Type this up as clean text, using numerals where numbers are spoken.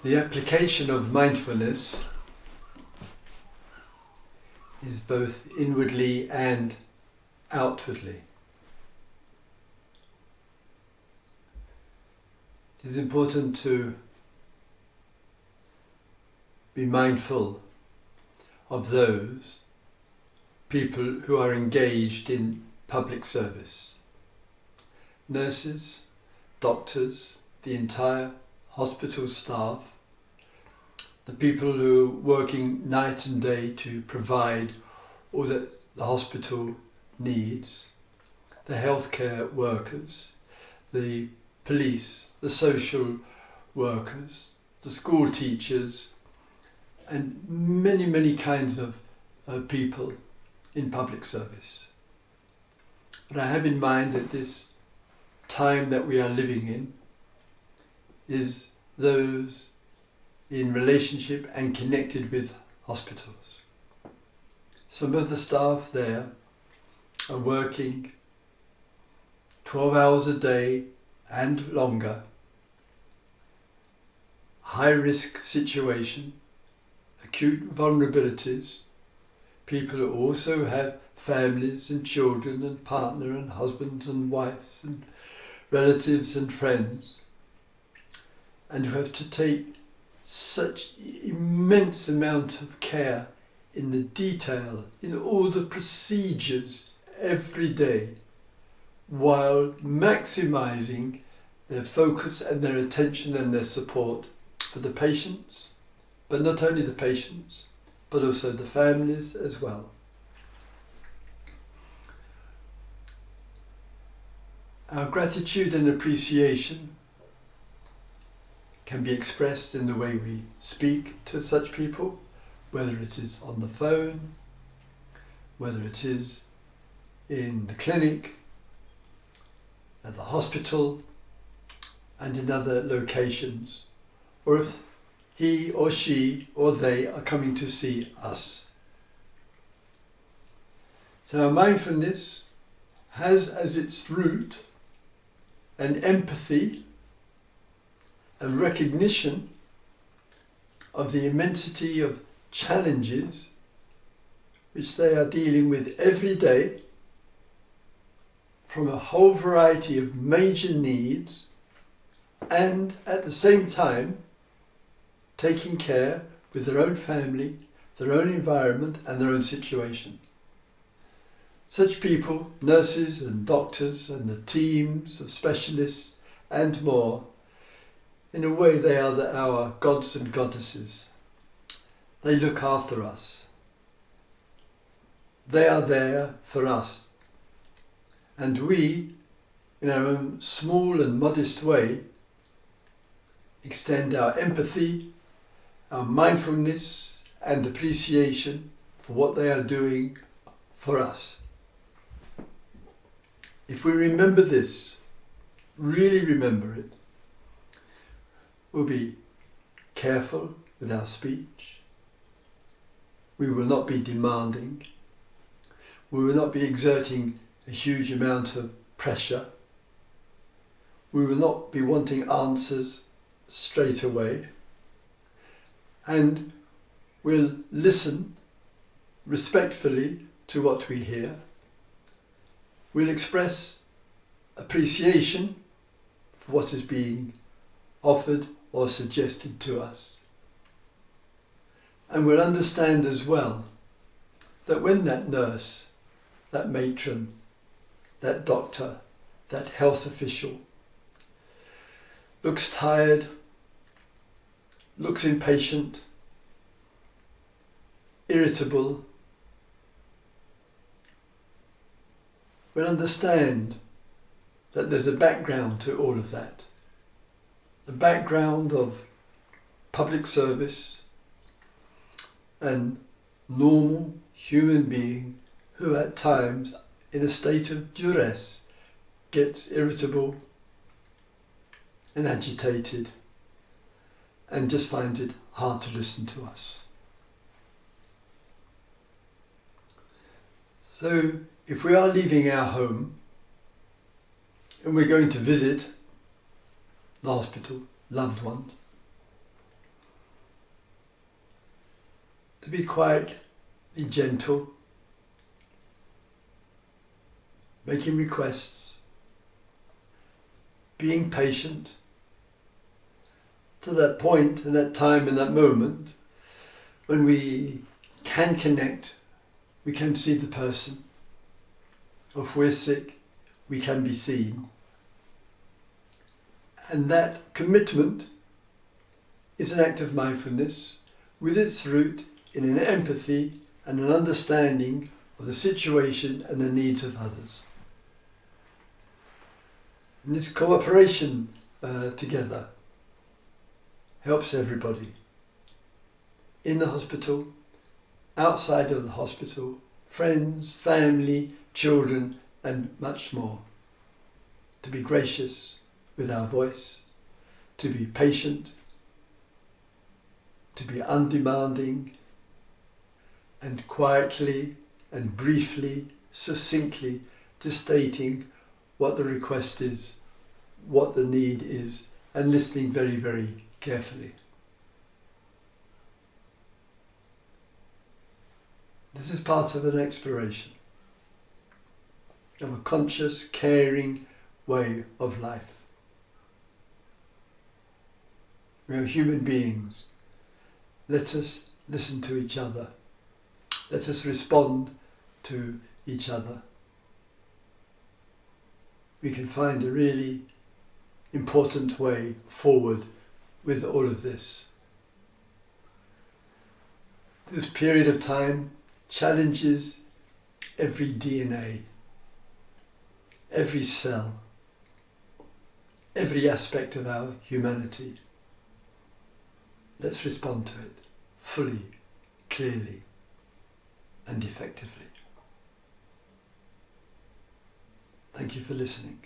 The application of mindfulness is both inwardly and outwardly. It is important to be mindful of those people who are engaged in public service. Nurses, doctors, the entire hospital staff, the people who are working night and day to provide all that the hospital needs, the healthcare workers, the police, the social workers, the school teachers, and many, many kinds of people in public service. But I have in mind that this time that we are living in is those in relationship and connected with hospitals. Some of the staff there are working 12 hours a day and longer, high risk situation, acute vulnerabilities, people who also have families and children and partner and husbands and wives and relatives and friends, and who have to take such immense amount of care in the detail, in all the procedures every day, while maximizing their focus and their attention and their support for the patients, but not only the patients, but also the families as well. Our gratitude and appreciation can be expressed in the way we speak to such people, whether it is on the phone, whether it is in the clinic, at the hospital, and in other locations, or if he or she or they are coming to see us. So our mindfulness has as its root an empathy and recognition of the immensity of challenges which they are dealing with every day, from a whole variety of major needs, and at the same time taking care with their own family, their own environment and their own situation. Such people, nurses and doctors and the teams of specialists and more, in a way they are our gods and goddesses. They look after us. They are there for us. And we, in our own small and modest way, extend our empathy, our mindfulness and appreciation for what they are doing for us. If we remember this, really remember it, we'll be careful with our speech. We will not be demanding. We will not be exerting a huge amount of pressure. We will not be wanting answers straight away. And we'll listen respectfully to what we hear. We'll express appreciation for what is being offered or suggested to us. And we'll understand as well that when that nurse, that matron, that doctor, that health official looks tired, looks impatient, irritable, we'll understand that there's a background to all of that. The background of public service and normal human being who at times, in a state of duress, gets irritable and agitated and just finds it hard to listen to us. So if we are leaving our home and we're going to visit the hospital, loved ones, to be quietly gentle, making requests, being patient to that point and that time and that moment when we can connect, we can see the person. If we're sick, we can be seen. And that commitment is an act of mindfulness with its root in an empathy and an understanding of the situation and the needs of others. And this cooperation together helps everybody. In the hospital, outside of the hospital, friends, family, children, and much more. To be gracious with our voice, to be patient, to be undemanding, and quietly and briefly, succinctly, just stating what the request is, what the need is, and listening very, very carefully. This is part of an exploration of a conscious, caring way of life. We are human beings. Let us listen to each other. Let us respond to each other. We can find a really important way forward with all of this. This period of time challenges every DNA, every cell, every aspect of our humanity. Let's respond to it fully, clearly, and effectively. Thank you for listening.